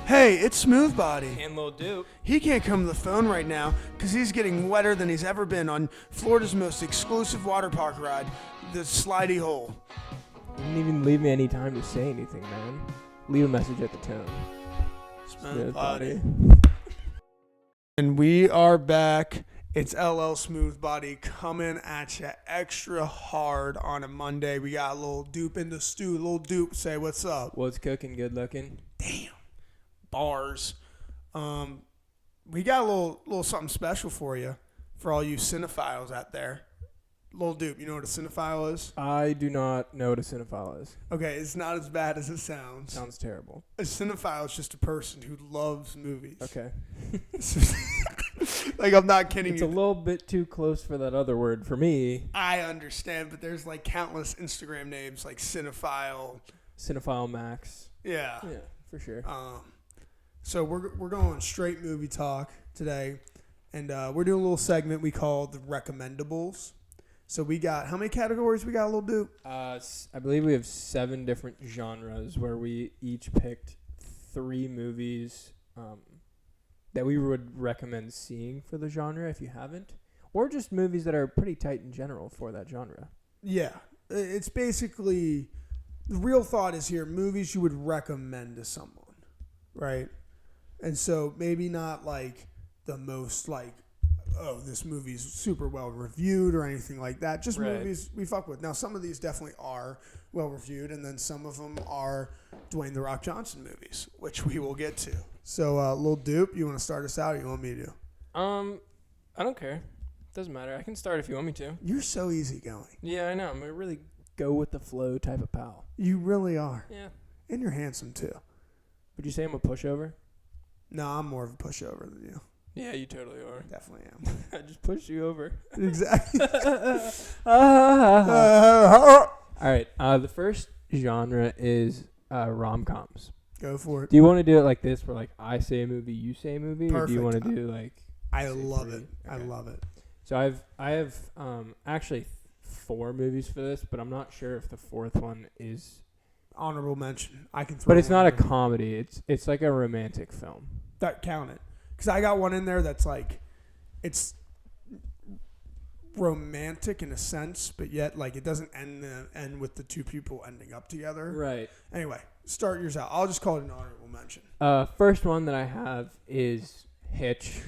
Hey, it's SmoothBody. And Lil Duke. He can't come to the phone right now because he's getting wetter than he's ever been on Florida's most exclusive water park ride, the Slidey Hole. You didn't even leave me any time to say anything, man. Leave a message at the tone. SmoothBody. And we are back. It's LLSmoothBody coming at you extra hard on a Monday. We got a little dupe in the stew. Little dupe, say what's up. What's cooking? Good looking. Damn. Bars. We got a little something special for you, for all you cinephiles out there. Little dupe, you know what a cinephile is? I do not know what a cinephile is. Okay, it's not as bad as it sounds. Sounds terrible. A cinephile is just a person who loves movies. Okay. Like, I'm not kidding It's you. a little bit too close for that other word for me. I understand, but there's like countless Instagram names like cinephile. Cinephile Max. Yeah. Yeah, for sure. So we're going straight movie talk today, and we're doing a little segment we call the Recommendables. So we got, how many categories we got, Lil Duke? I believe we have 7 different genres where we each picked 3 movies that we would recommend seeing for the genre if you haven't, or just movies that are pretty tight in general for that genre. Yeah. It's basically, the real thought is here, movies you would recommend to someone, right? And so maybe not like the most like, oh, this movie's super well reviewed or anything like that. Just right. Movies we fuck with. Now, some of these definitely are well reviewed, and then some of them are Dwayne The Rock Johnson movies, which we will get to. So, Lil Dupe, you want to start us out, or you want me to? I don't care. Doesn't matter. I can start if you want me to. You're so easygoing. Yeah, I know. I'm a really go with the flow type of pal. You really are. Yeah. And you're handsome, too. Would you say I'm a pushover? No, I'm more of a pushover than you. Yeah, you totally are. Definitely am. I just pushed you over. Exactly. All right. The first genre is rom-coms. Go for it. Do you want to do it like this, where like I say a movie, you say a movie, Perfect. or do you want to do like? I love three? it. Okay. I love it. So I have actually 4 movies for this, but I'm not sure if the 4th one is. Honorable mention. I can throw. But it's one not a in there. comedy. It's like a romantic film. That count it. Because I got one in there that's like, it's romantic in a sense, but yet like it doesn't end with the 2 people ending up together. Right. Anyway, start yours out. I'll just call it an honorable mention. First one that I have is Hitch.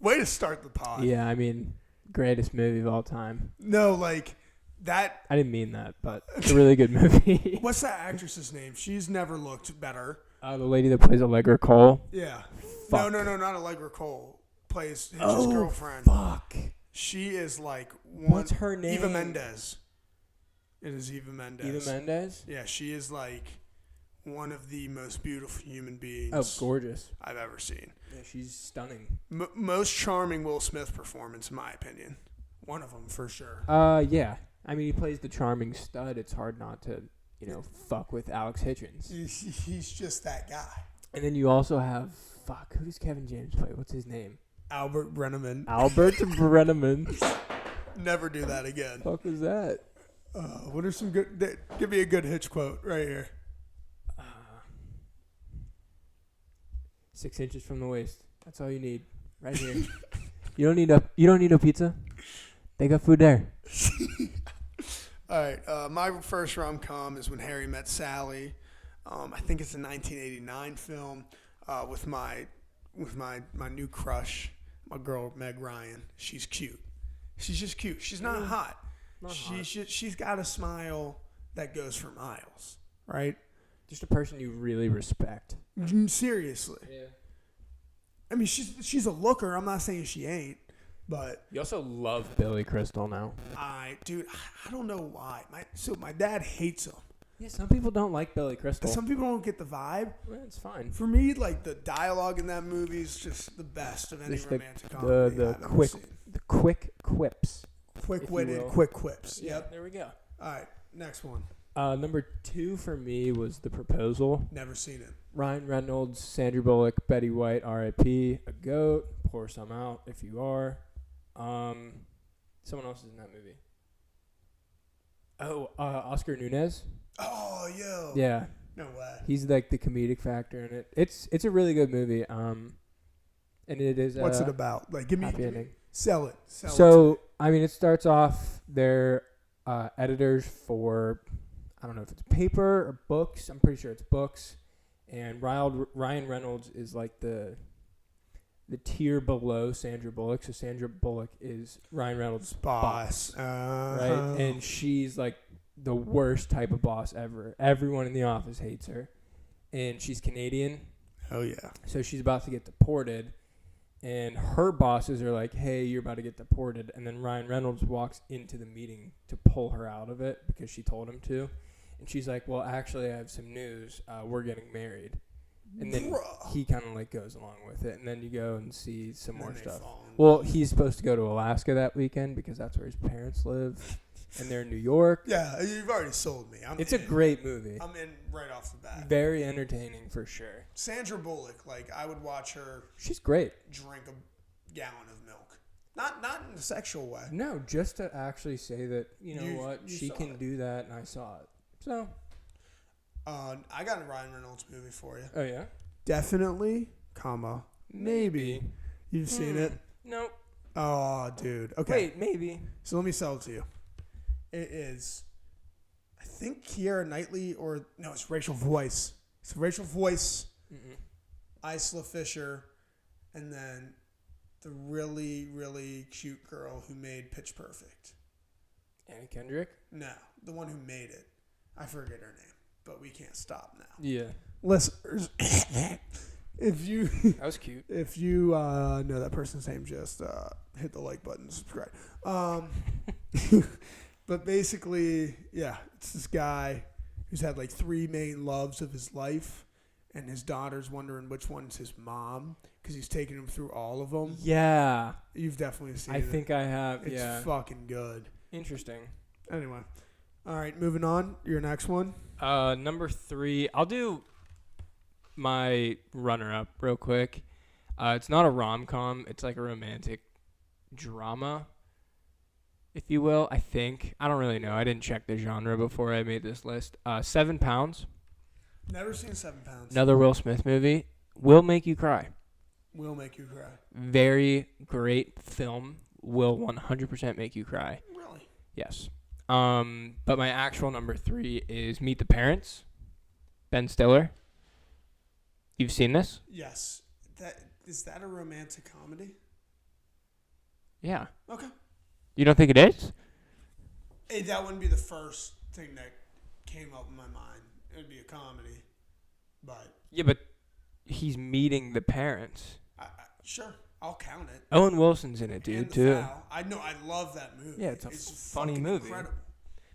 Way to start the pod. Yeah, I mean, greatest movie of all time. No, like that. I didn't mean that, but it's a really good movie. What's that actress's name? She's never looked better. The lady that plays Allegra Cole. Yeah. Fuck. No, not Allegra Cole. Plays his Oh, girlfriend. Fuck. She is like one. What's her name? Eva Mendes. It is Eva Mendes. Eva Mendes? Yeah, she is like one of the most beautiful human beings Oh, gorgeous. I've ever seen. Yeah, she's stunning. Most charming Will Smith performance, in my opinion. One of them, for sure. Yeah. I mean, he plays the charming stud. It's hard not to, fuck with Alex Hitchens. He's just that guy. And then you also have, who does Kevin James play? What's his name? Albert Brenneman. Albert Brenneman. Never do that again. Fuck was that? What are some good... Give me a good Hitch quote right here. 6 inches from the waist. That's all you need. Right here. You don't need a pizza? They got food there. All right. My first rom-com is When Harry Met Sally. I think it's a 1989 film with my new crush, my girl Meg Ryan. She's cute. She's just cute. She's not hot. She's got a smile that goes for miles, right? Just a person you really respect. Seriously. Yeah. I mean, she's a looker. I'm not saying she ain't, but You also love Billy Crystal now. I don't know why. My dad hates him. Yeah, some people don't like Billy Crystal. Some people don't get the vibe. Well, it's fine. For me, like the dialogue in that movie is just the best of any Just romantic comedy I've ever seen. The quick quips. Quick-witted, will. quick quips. Yeah, Yep. there we go. All right, next one. Number 2 for me was The Proposal. Never seen it. Ryan Reynolds, Sandra Bullock, Betty White, R.I.P. A goat. Pour some out if you are. Someone else is in that movie. Oh, Oscar Nunez. Oh, yo. Yeah. No way. He's like the comedic factor in it. It's a really good movie. And it is. What's it about? Like, give me happy ending. Sell it. So I mean, it starts off they're editors for, I don't know if it's paper or books. I'm pretty sure it's books. And Ryan Reynolds is like the tier below Sandra Bullock. So Sandra Bullock is Ryan Reynolds' boss, right? And she's like the worst type of boss ever. Everyone in the office hates her, and she's Canadian. Oh yeah. So she's about to get deported, and her bosses are like, "Hey, you're about to get deported." And then Ryan Reynolds walks into the meeting to pull her out of it because she told him to. And she's like, "Well, actually, I have some news. We're getting married." And then he kind of like goes along with it. And then you go and see some more stuff. Well, he's supposed to go to Alaska that weekend because that's where his parents live. And they're in New York. Yeah, you've already sold me. It's a great movie. I'm in right off the bat. Very entertaining for sure. Sandra Bullock, like, I would watch her. She's great. Drink a gallon of milk. Not in a sexual way. No, just to actually say that, she can do that, and I saw it. So, I got a Ryan Reynolds movie for you. Oh yeah, definitely, maybe. You've seen it? Nope. Oh, dude. Okay. Wait, maybe. So let me sell it to you. It is, I think, Keira Knightley it's Rachel Weisz. It's Rachel Weisz, Isla Fisher, and then the really, really cute girl who made Pitch Perfect. Anna Kendrick? No, the one who made it. I forget her name, but we can't stop now. Yeah. Listeners, if you that was cute. If you know that person's name, just hit the like button, subscribe. But basically, yeah, it's this guy who's had like 3 main loves of his life, and his daughter's wondering which one's his mom because he's taking him through all of them. Yeah. You've definitely seen it. I think I have, It's fucking good. Interesting. Anyway. All right, moving on. Your next one? Number 3. I'll do my runner-up real quick. It's not a rom-com. It's like a romantic drama, if you will, I think. I don't really know. I didn't check the genre before I made this list. 7 Pounds. Never seen 7 Pounds. Another Will Smith movie. Will make you cry. Will make you cry. Very great film. Will 100% make you cry. Really? Yes. But my actual number 3 is Meet the Parents. Ben Stiller. You've seen this? Yes. Is that a romantic comedy? Yeah. Okay. You don't think it is? Hey, that wouldn't be the first thing that came up in my mind. It would be a comedy, but Yeah, but he's meeting the parents. Sure, I'll count it. Owen Wilson's in it, dude, And too. Foul. I know. I love that movie. Yeah, it's a funny movie. Incredible.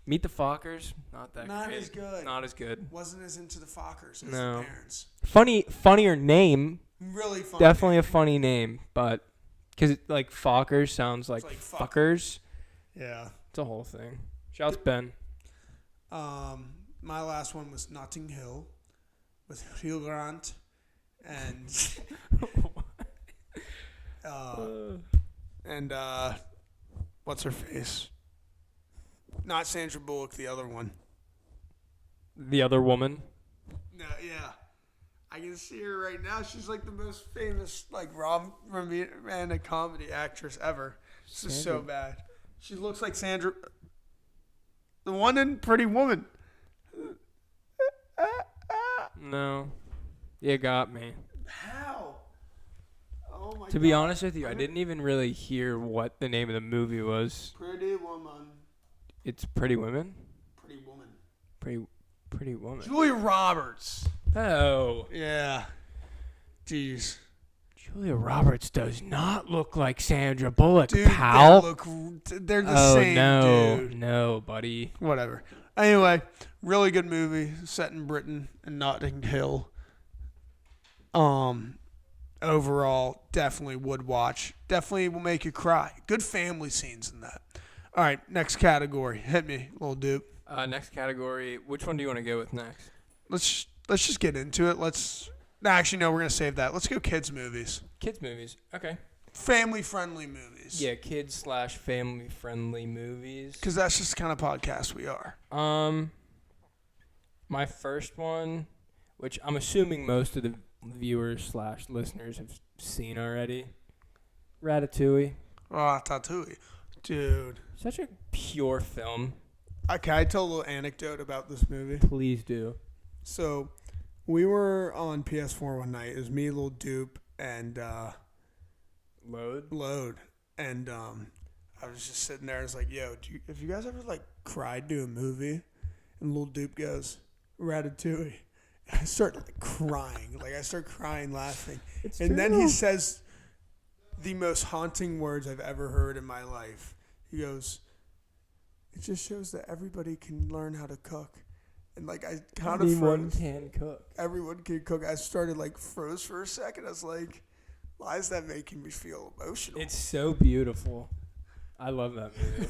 Meet the Fockers, not that Not great. as good. Not as good. Wasn't as into the Fockers as No. the parents. Funnier name. Really funny. Definitely a funny name, but because like Fockers sounds like fuckers. Yeah. It's a whole thing. Shouts Ben. My last one was Notting Hill with Hugh Grant and what's her face? Not Sandra Bullock, the other one. The other woman. No, yeah. I can see her right now. She's like the most famous like romantic comedy actress ever. This is so bad. She looks like Sandra. The one in Pretty Woman. No. You got me. How? Oh my god. To be honest with you, I didn't even really hear what the name of the movie was. Pretty Woman. It's Pretty Women? Pretty Woman. Pretty Woman. Julia Roberts. Oh. Yeah. Jeez. Julia Roberts does not look like Sandra Bullock, Dude, pal. they're the same, dude. No, buddy. Whatever. Anyway, really good movie set in Britain and Notting Hill. Overall, definitely would watch. Definitely will make you cry. Good family scenes in that. All right, next category. Hit me, little dude. Next category. Which one do you want to go with next? Let's just get into it. Actually, no, we're gonna save that. Let's go kids movies. Kids movies. Okay. Family-friendly movies. Yeah, kids/family-friendly movies. Because that's just the kind of podcast we are. My first one which I'm assuming most of the viewers/listeners have seen already. Ratatouille. Oh, Ratatouille. Dude. Such a pure film. Can I tell a little anecdote about this movie? Please do. So, we were on PS4 one night. It was me, Lil Dupe, and Load. And I was just sitting there. I was like, yo, have you guys ever, like, cried to a movie? And Lil Dupe goes, Ratatouille. And I start, like, crying. Like, I start crying, laughing. It's and true. then he says the most haunting words I've ever heard in my life. He goes, it just shows that everybody can learn how to cook. And, like, I kind of Anyone froze. can cook. Everyone can cook. I started, like, froze for a second. I was like, why is that making me feel emotional? It's so beautiful. I love that movie.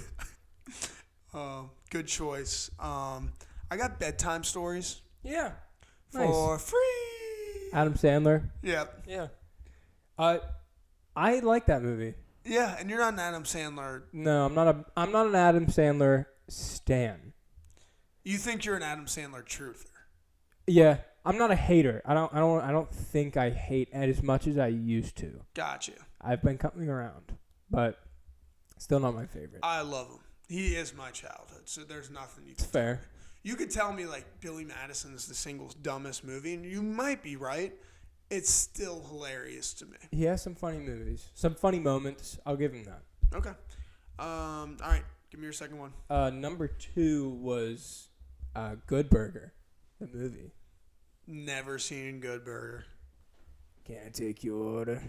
Good choice. I got bedtime stories Yeah. for Nice. free. Adam Sandler. Yeah. Yeah. I like that movie. Yeah, and you're not an Adam Sandler. No, I'm not an Adam Sandler stan. You think you're an Adam Sandler truther. Yeah, I'm not a hater. I don't think I hate as much as I used to. Gotcha. I've been coming around, but still not my favorite. I love him. He is my childhood, so there's nothing you It's can fair. tell me. You could tell me, like, Billy Madison's the single dumbest movie, and you might be right. It's still hilarious to me. He has some funny movies, some funny moments. I'll give him that. Okay. All right. Give me your second one. Number 2 was Good Burger, the movie. Never seen Good Burger. Can I take your order?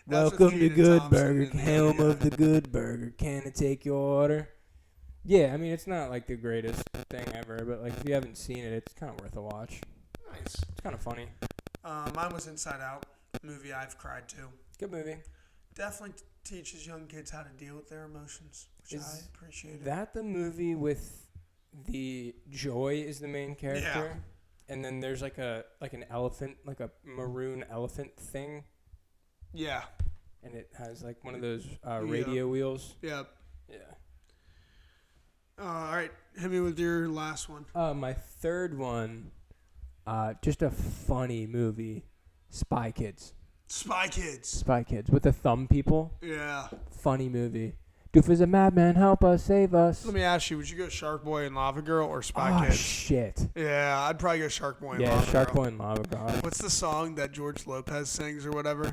That's with Welcome to Kenan Good Thompson Burger, in the helm video. of the Good Burger. Can I take your order? Yeah, I mean, it's not like the greatest thing ever, but like if you haven't seen it, it's kind of worth a watch. Nice. It's kind of funny. Mine was Inside Out, movie I've cried to. Good movie. Definitely teaches young kids how to deal with their emotions, which I appreciate. That the movie with the Joy is the main character, and then there's like an elephant, like a maroon elephant thing, Yeah. and it has like one of those radio wheels. Yep. Yeah. All right. Hit me with your last one. My third one, just a funny movie, Spy Kids. Spy Kids. Spy Kids with the thumb people. Yeah. Funny movie. Doof is a madman. Help us, save us. Let me ask you, would you go Shark Boy and Lava Girl or Spy Oh Kids? shit. Yeah, I'd probably go Shark Boy and Yeah, Lava Shark Girl. Boy and Lava Girl. What's the song that George Lopez sings or whatever?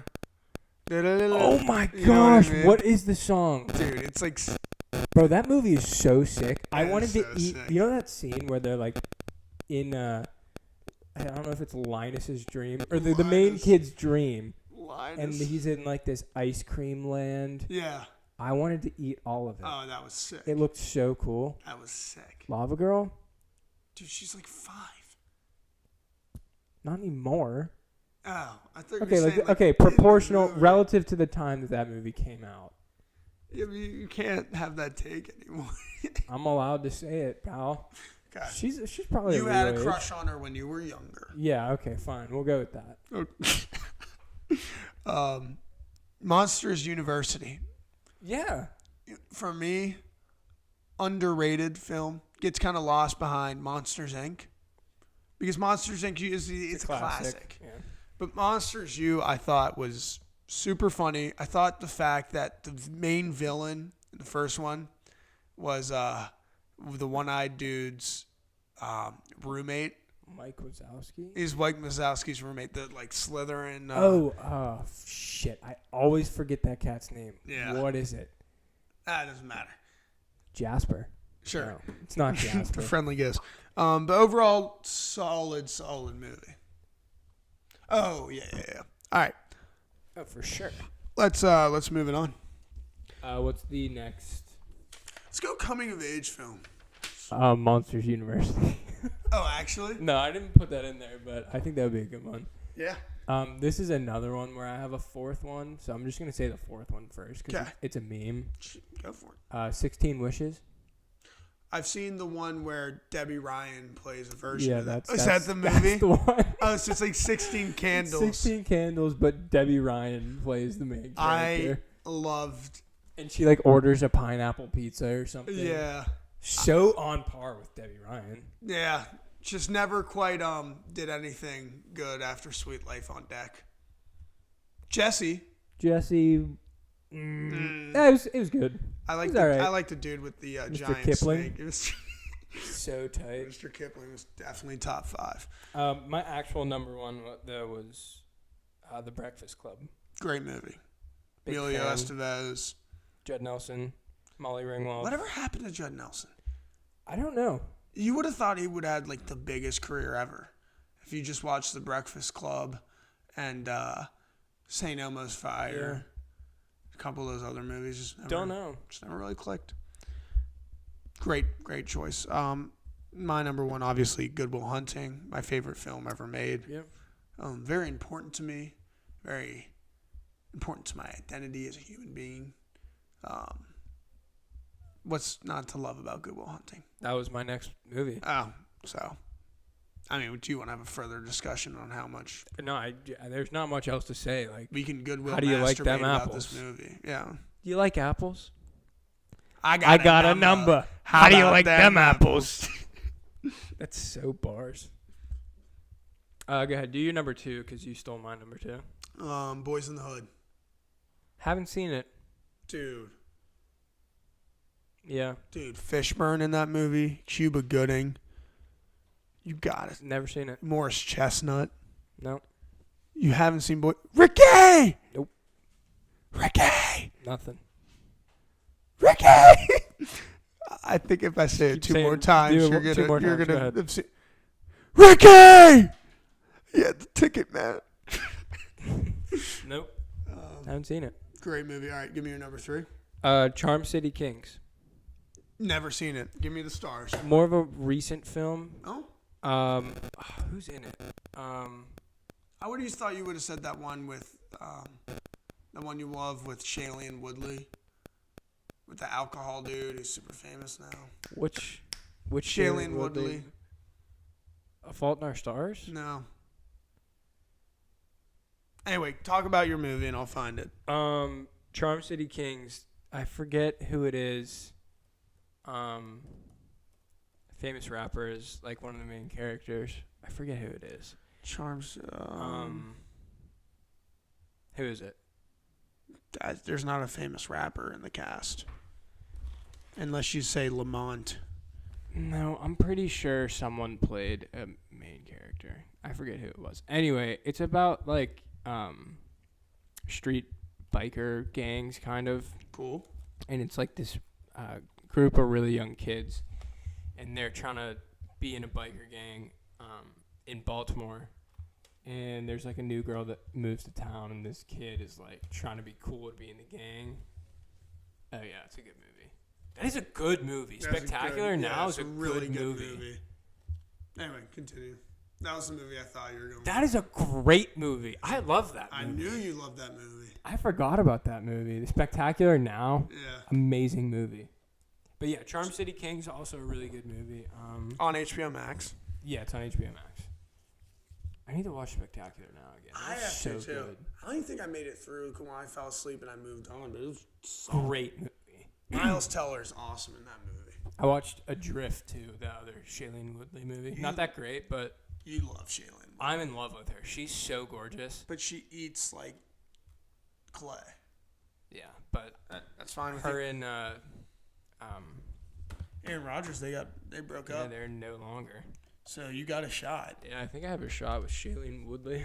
Oh my You know what I gosh, mean? what is the song? Dude, it's like... Bro, that movie is so sick. I It wanted is to so eat. sick. You know that scene where they're like in I don't know if it's Linus's dream or the main Linus. kid's dream, Linus. and he's in like this ice cream land. Yeah. I wanted to eat all of it. Oh, that was sick. It looked so cool. That was sick. Lava Girl? Dude, she's like 5. Not anymore. Oh, I thought Okay, you were like saying, okay, in the proportional movie. relative to the time that movie came out. Yeah, but you can't have that take anymore. I'm allowed to say it, pal. God. She's probably You had a real age. crush on her when you were younger. Yeah, okay, fine. We'll go with that. Monsters University. Yeah. For me, underrated film. Gets kind of lost behind Monsters, Inc. Because Monsters, Inc. it's a classic. Yeah. But Monsters U, I thought, was super funny. I thought the fact that the main villain in the first one was the one-eyed dude's roommate. Mike Wazowski? He's Mike Wazowski's roommate, the like Slytherin. Shit. I always forget that cat's name. Yeah. What is it? That doesn't matter. Jasper. Sure. No, it's not Jasper. Friendly ghost. But overall, solid movie. Oh, yeah. All right. Oh, for sure. Let's move it on. What's the next? Let's go coming of age film. Monsters University. Oh, actually? No, I didn't put that in there, but I think that would be a good one. Yeah. This is another one where I have a fourth one, so I'm just going to say the fourth one first because it's a meme. Go for it. 16 Wishes. I've seen the one where Debbie Ryan plays a version Yeah, of that. that's Is that the movie? That's the one. Oh, so it's like 16 Candles. 16 Candles, but Debbie Ryan plays the main character. I loved. And she like orders a pineapple pizza or something. Yeah. So on par with Debbie Ryan. Yeah. Just never quite did anything good after Sweet Life on Deck. Jesse. Yeah, it was good. I like right. I like the dude with the giant Kipling. snake. It was So tight. Mr. Kipling was definitely top 5. My actual number one though was The Breakfast Club. Great movie. Big Emilio fan. Estevez. Judd Nelson, Molly Ringwald. Whatever happened to Judd Nelson? I don't know. You would have thought he would have had like the biggest career ever if you just watched The Breakfast Club and St. Elmo's Fire. Yeah. A couple of those other movies. Just never really clicked. Great choice. My number one, obviously, Good Will Hunting. My favorite film ever made. Yep. Very important to me. Very important to my identity as a human being. What's not to love about Good Will Hunting? That was my next movie. Oh, so. I mean, do you want to have a further discussion on how much? No, there's not much else to say. Like, we can goodwill how do you like them about apples? This movie. Yeah. Do you like apples? I got a number. How do you like them apples? That's so bars. Go ahead. Do your number 2 because you stole my number 2. Boys in the Hood. Haven't seen it. Dude. Yeah. Dude, Fishburne in that movie. Cuba Gooding. You got it. Never seen it. Morris Chestnut. No. You haven't seen Ricky! Nope. Ricky! Nothing. Ricky! I think if I say it two more times, you're gonna see. Ricky! Yeah, the ticket, man. Nope. Haven't seen it. Great movie. All right, give me your number 3. Charm City Kings. Never seen it. Give me the stars. More of a recent film. Oh. Who's in it? I would have thought you would have said that one with the one you love with Shailene Woodley, with the alcohol dude who's super famous now. Which Shailene Woodley? A Fault in Our Stars? No. Anyway, talk about your movie and I'll find it. Charm City Kings. I forget who it is. Famous rapper is like one of the main characters. I forget who it is. Charms. Who is it? There's not a famous rapper in the cast, unless you say Lamont. No, I'm pretty sure someone played a main character. I forget who it was. Anyway, it's about like street biker gangs, kind of. Cool. And it's like this group of really young kids, and they're trying to be in a biker gang in Baltimore. And there's like a new girl that moves to town, and this kid is like trying to be cool to be in the gang. Oh yeah, it's a good movie. That is a good movie. Spectacular Now is a really good movie. Anyway, continue. That was the movie I thought you were going. That is a great movie. I love that movie. I knew you loved that movie. I forgot about that movie. The Spectacular Now. Yeah. Amazing movie. But yeah, Charm City Kings, also a really good movie. On HBO Max. Yeah, it's on HBO Max. I need to watch Spectacular Now again. I have so to too. Good. I don't even think I made it through when I fell asleep and I moved on, but it was Great movie. Miles Teller is awesome in that movie. I watched Adrift too, the other Shailene Woodley movie. Not that great, but you love Shailene. I'm in love with her. She's so gorgeous. But she eats like clay. Yeah, but that's fine with her you. and Aaron Rodgers, they broke yeah, up. they're no longer. So you got a shot. Yeah, I think I have a shot with Shailene Woodley.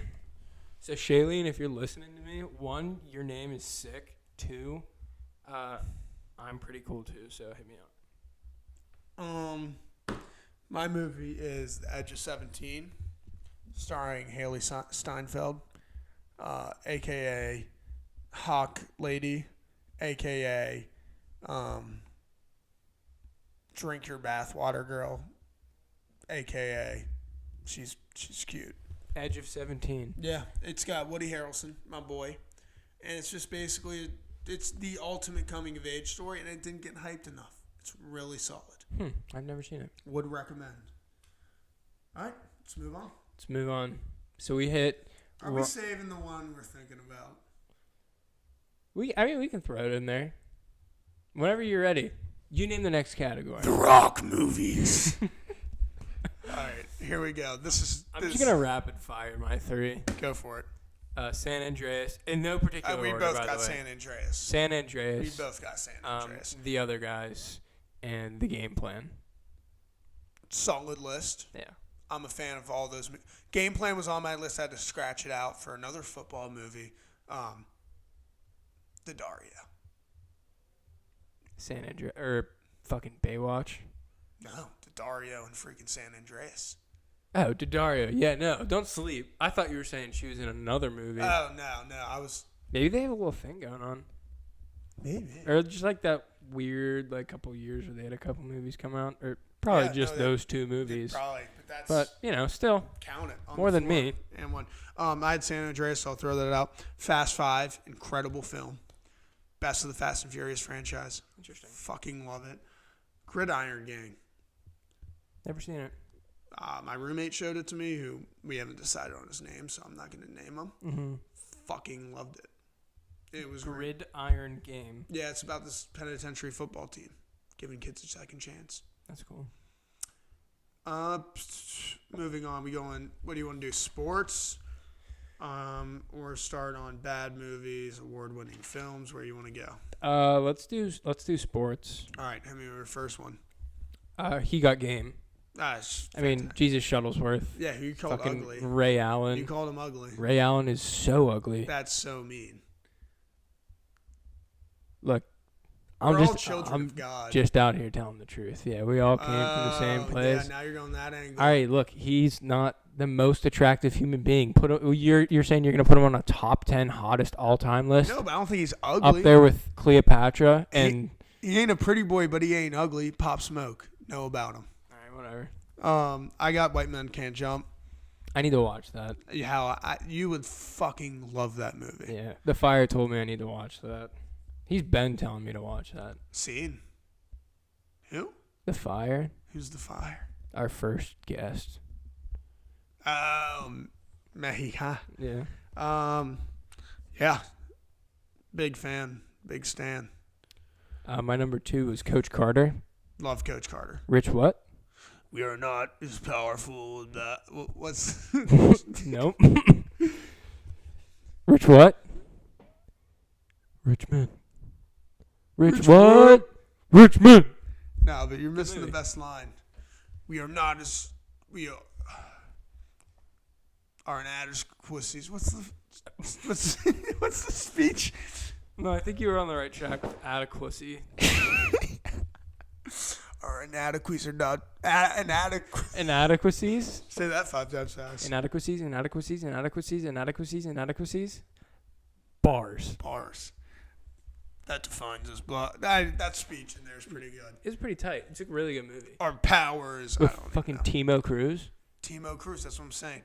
So Shailene, if you're listening to me, 1, your name is sick. 2, I'm pretty cool too, so hit me up. My movie is The Edge of 17, starring Haley Steinfeld, a.k.a. Hawk Lady, a.k.a. Drink Your Bathwater Girl, a.k.a. she's cute. Edge of 17. Yeah, it's got Woody Harrelson, my boy, and it's just basically it's the ultimate coming of age story, and it didn't get hyped enough. It's really solid. I've never seen it. Would recommend. All right, let's move on. Let's move on. So we hit. Are we saving the one we're thinking about? We can throw it in there. Whenever you're ready. You name the next category. The Rock movies. right, here we go. I'm just gonna rapid fire my 3. Go for it. San Andreas, in no particular We order, both by got the way. San Andreas. San Andreas. We both got San Andreas. The other guys, and The Game Plan. Solid list. Yeah. I'm a fan of all those. Game Plan was on my list. I had to scratch it out for another football movie. The Dario. San Andreas, or fucking Baywatch. No, the Dario and freaking San Andreas. Oh, Daddario. Yeah, no, don't sleep. I thought you were saying she was in another movie. Oh, no, I was... Maybe they have a little thing going on. Maybe. Or just like that weird, like, couple years where they had a couple movies come out. Or probably those 2 movies. Probably, but that's... But, you know, still. Count it. More than me. And one. I had San Andreas, so I'll throw that out. Fast 5, incredible film. Best of the Fast and Furious franchise. Interesting. Fucking love it. Gridiron Gang. Never seen it. My roommate showed it to me, who we haven't decided on his name, so I'm not going to name him. Mm-hmm. Fucking loved it. It was Gridiron Game. Yeah, it's about this penitentiary football team giving kids a second chance. That's cool. Moving on, what do you want to do? Sports? Or start on bad movies, award-winning films? Where you want to go? Let's do sports. All right, hit me with your first one. He Got Game. I mean, Jesus Shuttlesworth. Yeah, who you called fucking ugly? Ray Allen. You called him ugly. Ray Allen is so ugly. That's so mean. Look, We're I'm all children of God. just out here telling the truth. Yeah, we all came from the same place. Yeah, now you're going that angle. All right, look, he's not the most attractive human being. You're saying you're gonna put him on a top 10 hottest all-time list? No, but I don't think he's ugly. Up there with Cleopatra and. He ain't a pretty boy, but he ain't ugly. Pop Smoke. Know about him. All right, whatever. I got White Men Can't Jump. I need to watch that. You would fucking love that movie. Yeah, The Fire told me I need to watch that. He's been telling me to watch that. Seen? Who? The Fire. Who's The Fire? Our first guest. Mexica. Yeah. Yeah. Big fan. Big stan. My number 2 is Coach Carter. Love Coach Carter. Rich what? We are not as powerful. What's... Nope. Rich what? Rich man. Rich what? Rich man. No, but you're missing the best line. We are not as... We are inadequacies. What's the speech? No, I think you were on the right track with adequacy. Our inadequacies are not Inadequacies? Say that 5 times fast. Inadequacies, inadequacies, inadequacies, inadequacies, inadequacies. Bars. That defines us. That speech in there is pretty good. It's pretty tight. It's a really good movie. Our powers. With I don't fucking know. Timo Cruz. Timo Cruz. That's what I'm saying.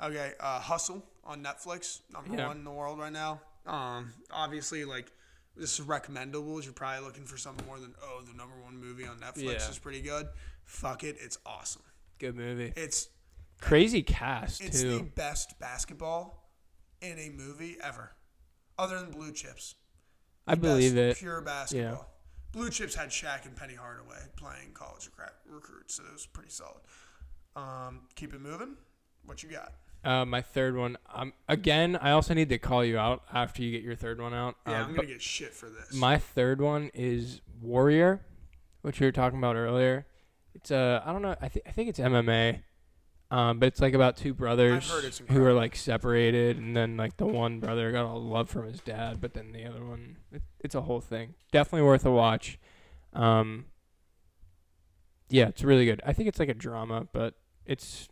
Okay. Hustle on Netflix. Number 1 in the world right now. Obviously, like, this is Recommendables. You're probably looking for something more than, the number 1 movie on Netflix is pretty good. Fuck it. It's awesome. Good movie. It's crazy cast, It's too. the best basketball in a movie ever. Other than Blue Chips. I believe it. Pure basketball. Yeah. Blue Chips had Shaq and Penny Hardaway playing college recruits, so it was pretty solid. Keep it moving. What you got? My third one. Again, I also need to call you out after you get your third one out. Yeah, I'm going to get shit for this. My third one is Warrior, which we were talking about earlier. It's I don't know. I think it's MMA. But it's like about 2 brothers who are like separated, and then like the one brother got all love from his dad, but then the other one, it's a whole thing. Definitely worth a watch. Yeah, it's really good. I think it's like a drama, but it's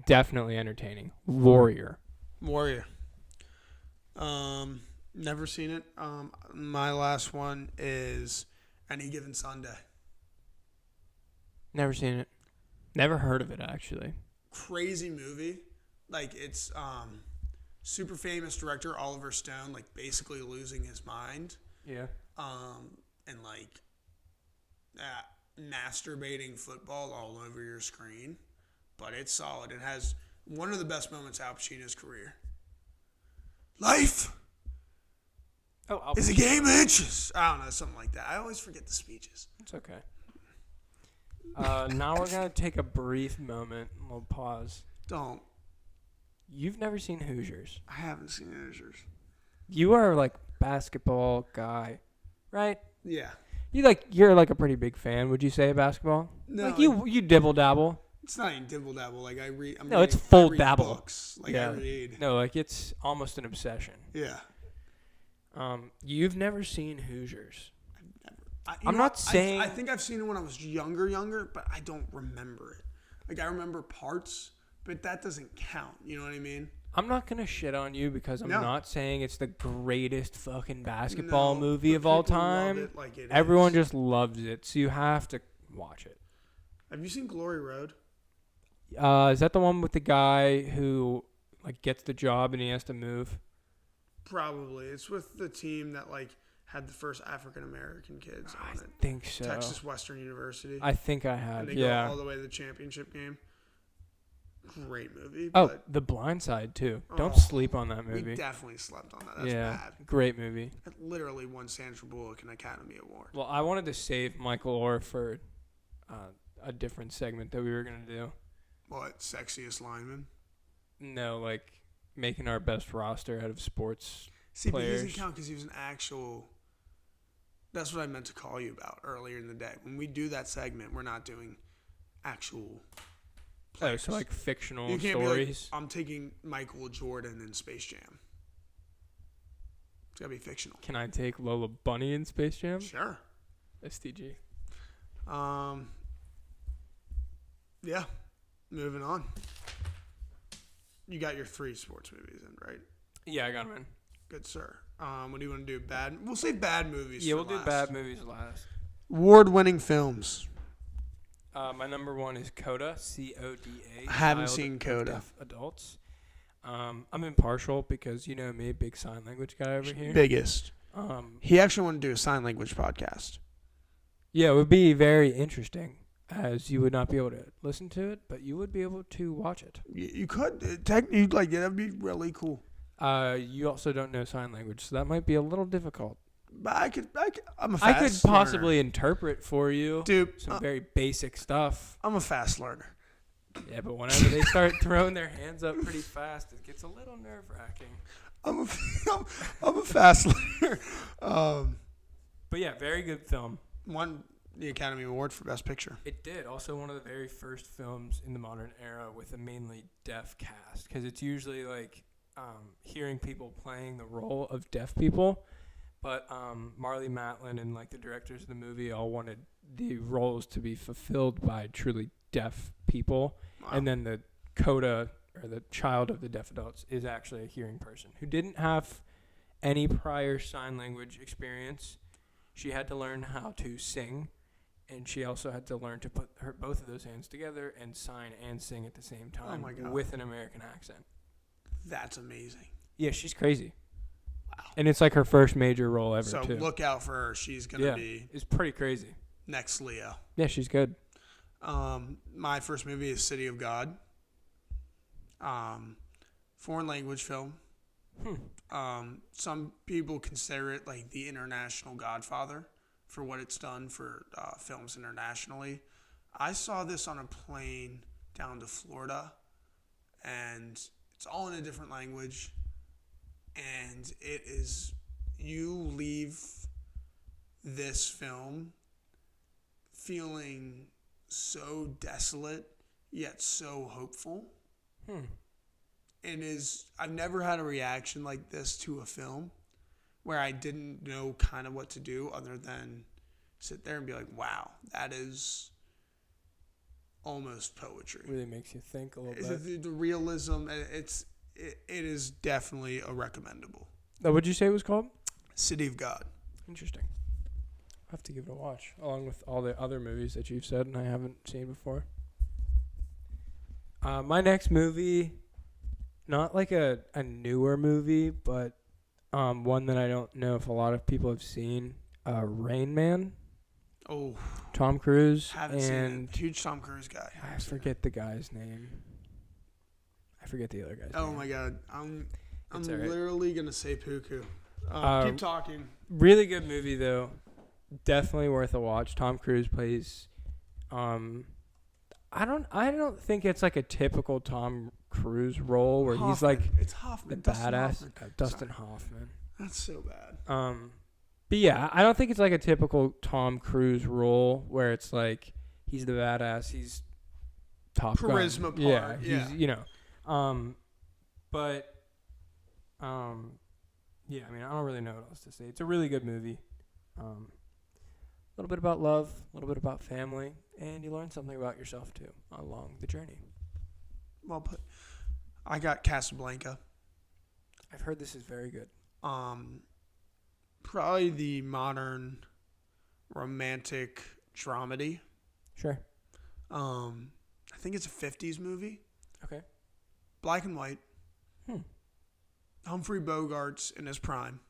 definitely entertaining. Warrior. Never seen it. My last one is Any Given Sunday. Never seen it. Never heard of it, actually. Crazy movie. Like, it's super famous director Oliver Stone, like, basically losing his mind. Yeah. And, like, masturbating football all over your screen. But it's solid. It has one of the best moments of Al Pacino's career. Life is a game of inches. I don't know, something like that. I always forget the speeches. It's okay. Now we're going to take a brief moment. A little pause. Don't. You've never seen Hoosiers. I haven't seen Hoosiers. You are like basketball guy, right? Yeah. You're like a pretty big fan, would you say, of basketball? No. Like you dibble dabble. It's not even dibble dabble. Like I read. It's full I read dabble. Books. Like Yeah. I read. No, like it's almost an obsession. Yeah. You've never seen Hoosiers. I'm not saying. I think I've seen it when I was younger, but I don't remember it. Like I remember parts, but that doesn't count. You know what I mean? I'm not gonna shit on you because I'm No. not saying it's the greatest fucking basketball No, movie but of all people love time. it like it Everyone is. just loves it, so you have to watch it. Have you seen Glory Road? Is that the one with the guy who like gets the job and he has to move? Probably. It's with the team that like had the first African American kids I on it. think so. Texas Western University. I think I and have. they Yeah. go all the way to the championship game. Great movie. Oh, but The Blind Side too. Don't Oh, sleep on that movie. we definitely slept on that. That's yeah, bad. great movie. It literally won Sandra Bullock an Academy Award. Well, I wanted to save Michael Orr for a different segment that we were gonna do. What? Sexiest lineman? No, like making our best roster out of sports. See, but he players. doesn't count because he was an actual. That's what I meant to call you about earlier in the day. When we do that segment, we're not doing actual Oh, players. so like fictional you can't stories. be like, I'm taking Michael Jordan in Space Jam. It's got to be fictional. Can I take Lola Bunny in Space Jam? Sure. STG. Yeah. Moving on. You got your 3 sports movies in, right? Yeah, I got him in. Good, sir. What do you want to do? Bad? We'll say bad movies. Yeah, for we'll last. do bad movies last. Award-winning films. My number 1 is Coda, CODA. I haven't Child seen of Coda. Deaf Adults. I'm impartial because you know me, big sign language guy over here. Biggest. He actually wanted to do a sign language podcast. Yeah, it would be very interesting, as you would not be able to listen to it, but you would be able to watch it. You could technically that'd be really cool. You also don't know sign language, so that might be a little difficult. But I could. I'm a I fast could learner. possibly interpret for you Dude, some very basic stuff. I'm a fast learner. Yeah, but whenever they start throwing their hands up pretty fast, it gets a little nerve-wracking. I'm a fast learner. But yeah, very good film. Won the Academy Award for Best Picture. It did. Also one of the very first films in the modern era with a mainly deaf cast, because it's usually like hearing people playing the role of deaf people. But Marlee Matlin and like the directors of the movie all wanted the roles to be fulfilled by truly deaf people. Wow. And then the coda, or the child of the deaf adults, is actually a hearing person who didn't have any prior sign language experience. She had to learn how to sing, and she also had to learn to put both of those hands together and sign and sing at the same time my God. with an American accent. That's amazing. Yeah, she's crazy. Wow. And it's like her first major role ever, So too. look out for her. She's gonna be It's pretty crazy. next Leo. Yeah, she's good. My first movie is City of God. Foreign language film. Some people consider it like the international Godfather for what it's done for films internationally. I saw this on a plane down to Florida, and it's all in a different language. And it is, you leave this film feeling so desolate yet so hopeful. It is, I've never had a reaction like this to a film where I didn't know kind of what to do other than sit there and be like, wow, that is almost poetry. Really makes you think a little bit. The realism, it is definitely a recommendable. What'd you say it was called? City of God. Interesting. I'll have to give it a watch, along with all the other movies that you've said and I haven't seen before. My next movie, not like a newer movie, but one that I don't know if a lot of people have seen, Rain Man. Oh, Tom Cruise. haven't seen it. Huge Tom Cruise guy. I forget the guy's name. I forget the other guy's name. Oh my God, I'm It's all right. literally gonna say Puku. Keep talking. Really good movie though. Definitely worth a watch. Tom Cruise plays I don't think it's like a typical Tom Cruise role where he's like it's Hoffman, the Dustin badass. Hoffman. Dustin Sorry. Hoffman. That's so bad. But yeah, I don't think it's like a typical Tom Cruise role where it's like he's the badass, he's Top Gun. Charisma part, yeah. He's, you know. But yeah, I mean, I don't really know what else to say. It's a really good movie. A little bit about love, a little bit about family, and you learn something about yourself too along the journey. Well put. I got Casablanca. I've heard this is very good. Probably the modern romantic dramedy. Sure. I think it's a 50s movie. Okay. Black and white. Humphrey Bogart's in his prime.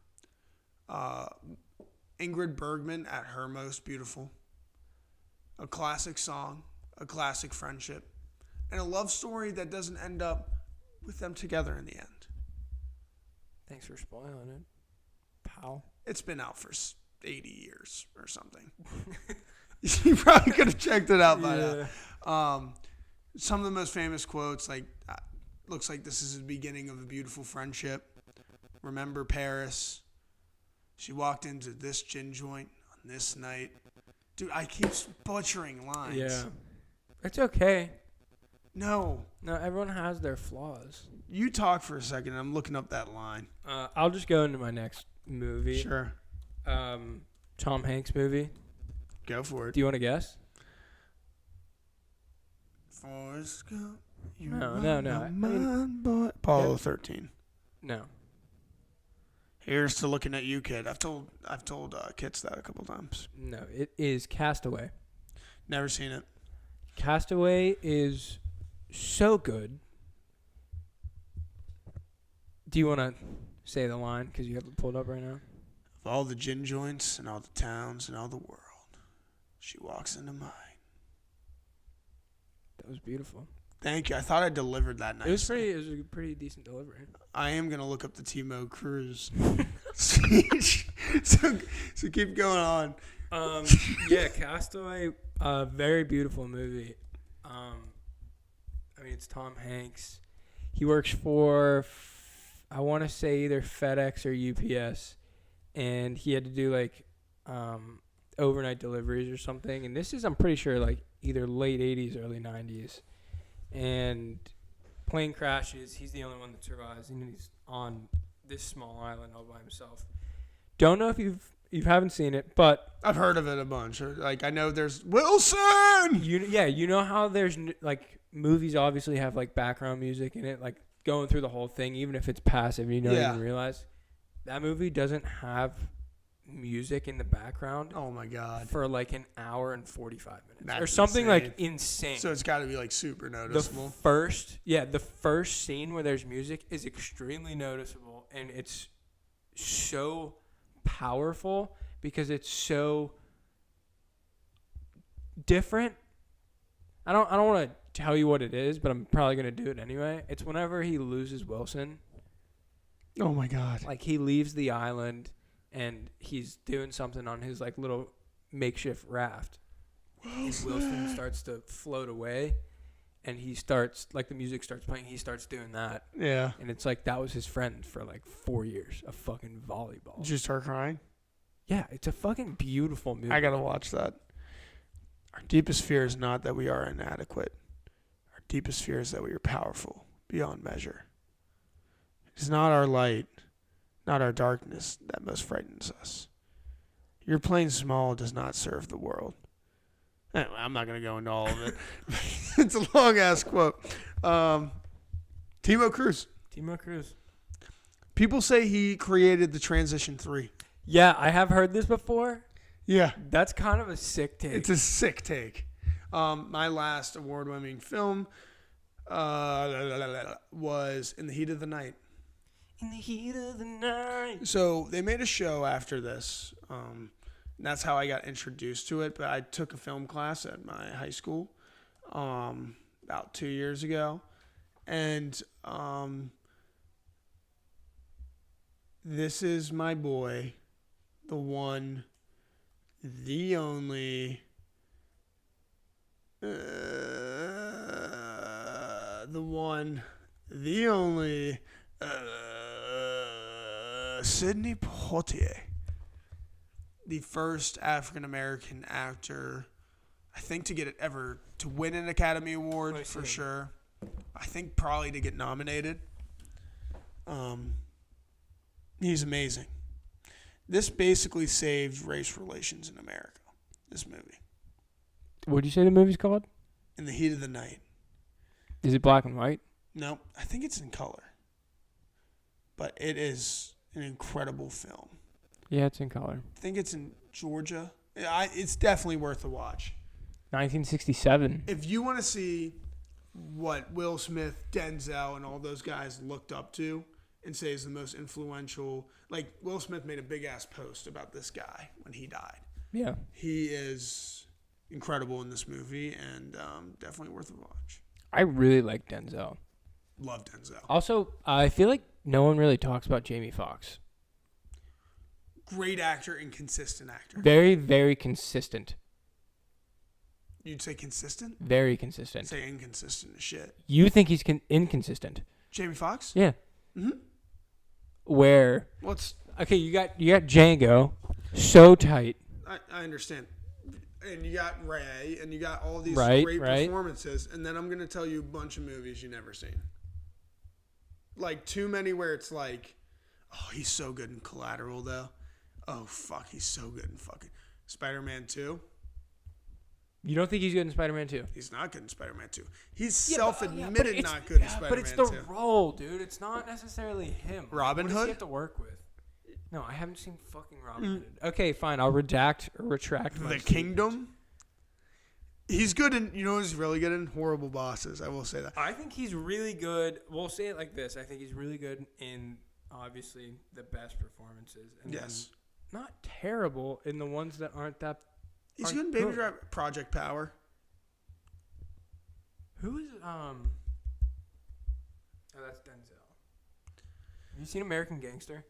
Ingrid Bergman at her most beautiful. A classic song, a classic friendship, and a love story that doesn't end up with them together in the end. Thanks for spoiling it, pal. It's been out for 80 years or something. You probably could have checked it out by now. Some of the most famous quotes, like, looks like this is the beginning of a beautiful friendship. Remember Paris. She walked into this gin joint on this night. Dude, I keep butchering lines. Yeah. It's okay. No. No, everyone has their flaws. You talk for a second. I'm looking up that line. I'll just go into my next movie. Sure. Tom Hanks movie. Go for it. Do you want to guess? Forrest Gump. No. Boy. Apollo 13. No. Here's to looking at you, kid. I've told kids that a couple times. No, it is Castaway. Never seen it. Castaway is so good. Do you want to say the line? Because you have it pulled up right now. Of all the gin joints and all the towns and all the world, she walks into mine. That was beautiful. Thank you. I thought I delivered that nicely. It was a pretty decent delivery. I am going to look up the Timo Cruz speech. So keep going on. Yeah, Castaway, very beautiful movie. I mean, it's Tom Hanks. He works for, I want to say either FedEx or UPS, and he had to do like overnight deliveries or something. And this is, I'm pretty sure, like either late 80s, early 90s. And plane crashes. He's the only one that survives, and he's on this small island all by himself. Don't know if you haven't seen it, but I've heard of it a bunch. Like, I know there's Wilson. You know how there's like movies obviously have like background music in it, like going through the whole thing, even if it's passive, you don't even realize. That movie doesn't have music in the background. Oh my god! For like an hour and 45 minutes, That's or something insane. Like insane. So it's got to be like super noticeable. The first scene where there's music is extremely noticeable, and it's so powerful because it's so different. I don't want to tell you what it is, but I'm probably gonna do it anyway. It's whenever he loses Wilson. Oh my god! Like he leaves the island. And he's doing something on his like little makeshift raft. And Wilson starts to float away, and he starts like the music starts playing. He starts doing that. Yeah. And it's like that was his friend for like 4 years of fucking volleyball. Did you start crying? Yeah, it's a fucking beautiful movie. I gotta watch that. Our deepest fear is not that we are inadequate. Our deepest fear is that we are powerful beyond measure. It's not our light. Not our darkness that most frightens us. Your playing small does not serve the world. Anyway, I'm not going to go into all of it. It's a long-ass quote. Timo Cruz. Timo Cruz. People say he created the Transition 3. Yeah, I have heard this before. Yeah. That's kind of a sick take. It's a sick take. My last award-winning film was In the Heat of the Night. In the heat of the night. So they made a show after this. And that's how I got introduced to it. But I took a film class at my high school about 2 years ago. And this is my boy, the one, the only The one, the only, Sidney Poitier. The first African American actor, I think, to win an Academy Award for sure. I think probably to get nominated. He's amazing. This basically saved race relations in America. This movie. What did you say the movie's called? In the Heat of the Night. Is it black and white? No, I think it's in color. But it is an incredible film. Yeah, it's in color. I think it's in Georgia. It's definitely worth a watch. 1967. If you want to see what Will Smith, Denzel, and all those guys looked up to and say is the most influential, like Will Smith made a big-ass post about this guy when he died. Yeah. He is incredible in this movie and definitely worth a watch. I really like Denzel. Love Denzel. Also, I feel like no one really talks about Jamie Foxx. Great actor and consistent actor. Very, very consistent. You'd say consistent? Very consistent. Say inconsistent as shit. You think he's inconsistent? Jamie Foxx? Yeah. Mm-hmm. Where? What's... Okay, you got Django, so tight. I understand. And you got Ray, and you got all these great performances, and then I'm going to tell you a bunch of movies you've never seen. Like, too many where it's like, oh, he's so good in Collateral, though. Oh, fuck, he's so good in fucking Spider-Man 2. You don't think he's good in Spider-Man 2? He's not good in Spider-Man 2. He's self-admitted not good in Spider-Man 2. But it's the role, dude. It's not necessarily him. Robin Hood? Hood? What does he have to work with? No, I haven't seen fucking Robin Hood. Okay, fine. I'll retract my The statement. Kingdom? He's good in, you know he's really good in? Horrible Bosses. I will say that. I think he's really good. We'll say it like this. I think he's really good in, obviously, the best performances. And yes. Not terrible in the ones that aren't that. He's good in Baby Driver. Project Power. Who is it? Oh, that's Denzel. Have you seen American Gangster?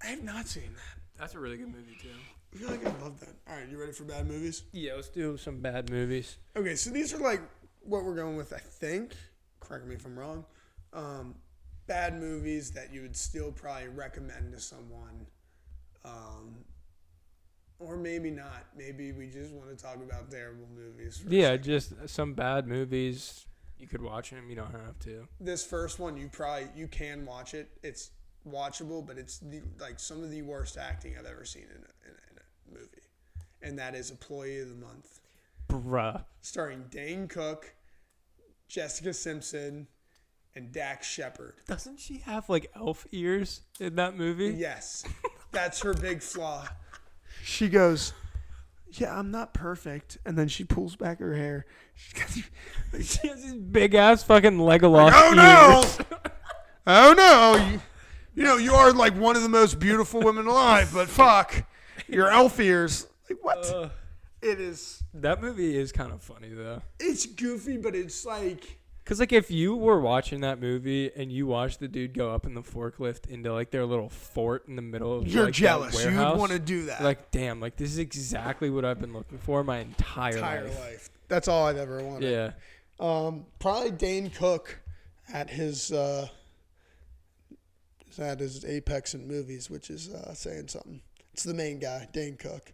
I have not seen that. That's a really good movie, too. I feel like I love that. All right, you ready for bad movies? Yeah, let's do some bad movies. Okay, so these are like what we're going with, I think. Correct me if I'm wrong. Bad movies that you would still probably recommend to someone. Or maybe not. Maybe we just want to talk about terrible movies. Yeah, just some bad movies. You could watch them. You don't have to. This first one, you can watch it. It's watchable, but it's like some of the worst acting I've ever seen in a movie. And that is Employee of the Month. Bruh. Starring Dane Cook, Jessica Simpson, and Dax Shepard. Doesn't she have like elf ears in that movie? Yes. That's her big flaw. She goes, yeah, I'm not perfect. And then she pulls back her hair. She has these big ass fucking Legolas ears. No! Oh no. You are like one of the most beautiful women alive, but fuck. Your elf ears. Like what? It is. That movie is kind of funny though. It's goofy, but it's like. Because, like, if you were watching that movie and you watched the dude go up in the forklift into, like, their little fort in the middle of, you're like, jealous. That warehouse, you'd want to do that. Like, damn, like, this is exactly what I've been looking for my entire life. That's all I've ever wanted. Yeah. Probably Dane Cook at his apex in movies, which is saying something. It's the main guy, Dane Cook.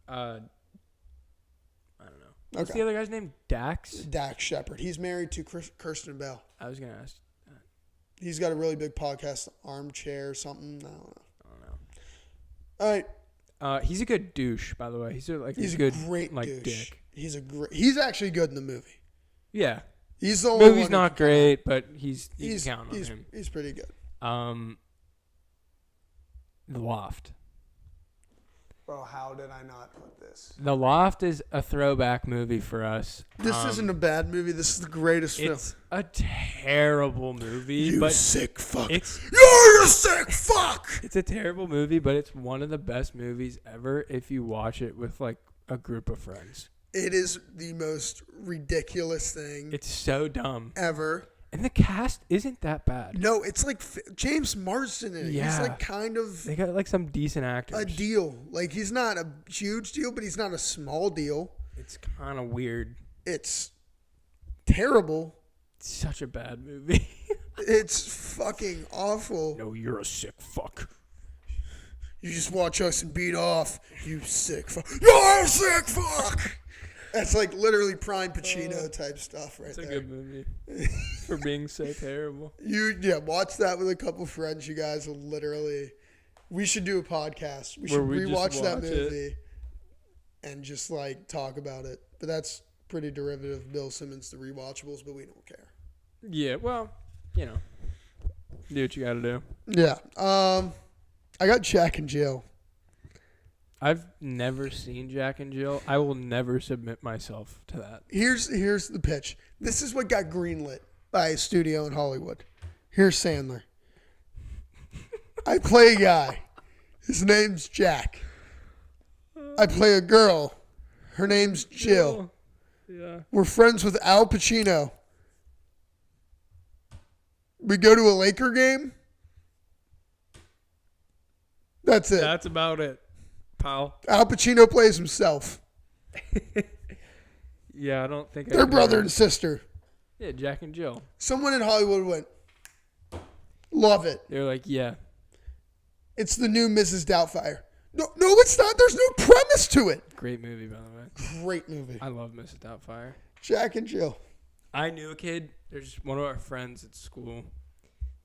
I don't know. What's the other guy's name? Dax Shepard. He's married to Kirsten Bell. I was going to ask. He's got a really big podcast, Armchair or something. I don't know. All right. He's a good douche, by the way. He's a good great like douche. dick. He's actually good in the movie. Yeah. He's the only movie's not great, but he's counting on him. He's pretty good. The Loft. Bro, how did I not put this? The Loft is a throwback movie for us. This isn't a bad movie. This is the greatest film. It's a terrible movie. You sick fuck. You're a sick fuck! It's a terrible movie, but it's one of the best movies ever if you watch it with, like, a group of friends. It is the most ridiculous thing. It's so dumb. Ever. And the cast isn't that bad. No, it's like James Marsden in it. Yeah. He's like kind of... They got like some decent actors. A deal. Like he's not a huge deal, but he's not a small deal. It's kind of weird. It's terrible. It's such a bad movie. It's fucking awful. No, you're a sick fuck. You just watch us and beat off. You sick fuck. You're a sick fuck. That's like literally prime Pacino type stuff right It's a there. good movie for being so terrible. Watch that with a couple friends. You guys will literally. We should do a podcast. We should Where we just rewatch that watch movie and just like talk about it. But that's pretty derivative of Bill Simmons' The Rewatchables, but we don't care. Yeah, well, do what you got to do. Yeah. I got Jack and Jill. I've never seen Jack and Jill. I will never submit myself to that. Here's the pitch. This is what got greenlit by a studio in Hollywood. Here's Sandler. I play a guy. His name's Jack. I play a girl. Her name's Jill. Yeah. We're friends with Al Pacino. We go to a Laker game. That's it. That's about it, pal. Al Pacino plays himself. Yeah, I don't think They're brother and sister. Yeah, Jack and Jill. Someone in Hollywood went, love it. They're like, yeah. It's the new Mrs. Doubtfire. No, it's not. There's no premise to it. Great movie, by the way. Great movie. I love Mrs. Doubtfire. Jack and Jill. I knew a kid. There's one of our friends at school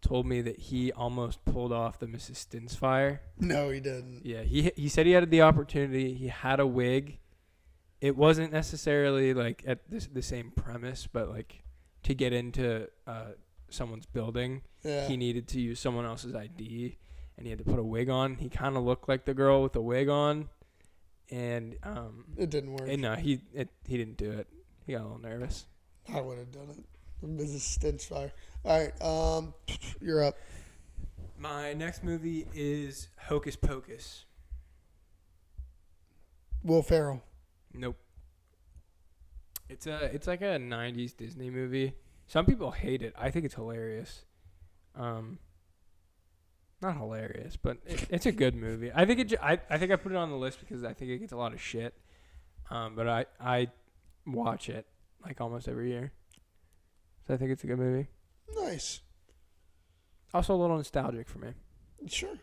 told me that he almost pulled off the Mrs. Stinsfire. No, he didn't. Yeah, he said he had the opportunity. He had a wig. It wasn't necessarily like at the same premise, but like to get into someone's building, Yeah. he needed to use someone else's ID, and he had to put a wig on. He kind of looked like the girl with the wig on, and It didn't work. no, he didn't do it. He got a little nervous. I would have done it. Mrs. Stinsfire. All right, you're up. My next movie is Hocus Pocus. Will Ferrell. Nope. It's like a 90s Disney movie. Some people hate it. I think it's hilarious. Not hilarious, but it's a good movie. I think I think I put it on the list because I think it gets a lot of shit. But I watch it like almost every year. So I think it's a good movie. Nice. Also a little nostalgic for me. Sure.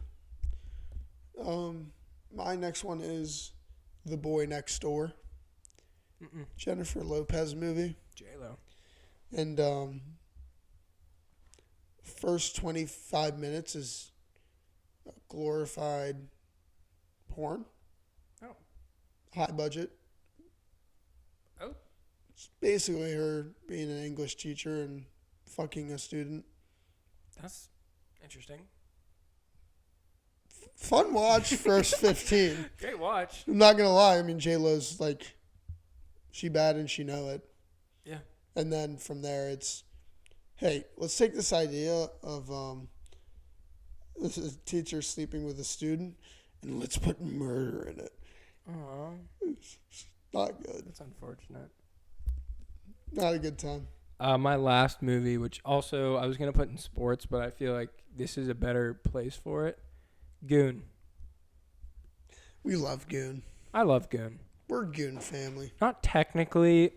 My next one is The Boy Next Door. Jennifer Lopez movie. J-Lo. And first 25 minutes is glorified porn. Oh. High budget. Oh. It's basically her being an English teacher and fucking a student. That's interesting. Fun watch, first 15. Great watch. I'm not going to lie. I mean, J-Lo's like, she bad and she know it. Yeah. And then from there, it's, hey, let's take this idea of this is a teacher sleeping with a student, and let's put murder in it. Aww. It's not good. That's unfortunate. Not a good time. My last movie, which also I was going to put in sports, but I feel like this is a better place for it. Goon. We love Goon. I love Goon. We're a Goon family. Not technically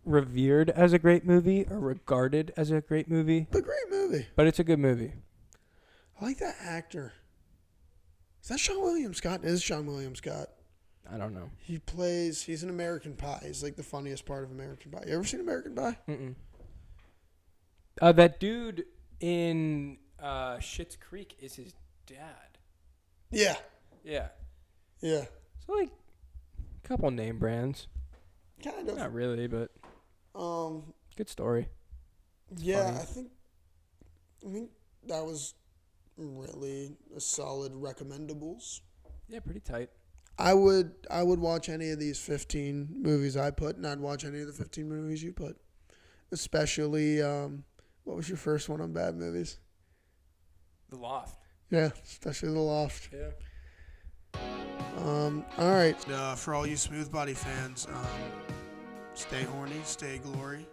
revered as a great movie or regarded as a great movie, But great movie. but it's a good movie. I like that actor. Is that Sean William Scott? It is Sean William Scott. I don't know. He's in American Pie. He's like the funniest part of American Pie. You ever seen American Pie? Mm-mm. That dude in Schitt's Creek is his dad. Yeah. Yeah. Yeah. So like a couple name brands. Kind of. Not really, but good story. Yeah, funny. I think that was really a solid recommendables. Yeah, pretty tight. I would watch any of these 15 movies I put, and I'd watch any of the 15 movies you put. Especially, what was your first one on bad movies? The Loft. Yeah, especially The Loft. Yeah. All right. For all you SmoothBody fans, stay horny, stay glory,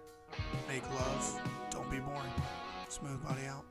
make love, don't be boring. SmoothBody out.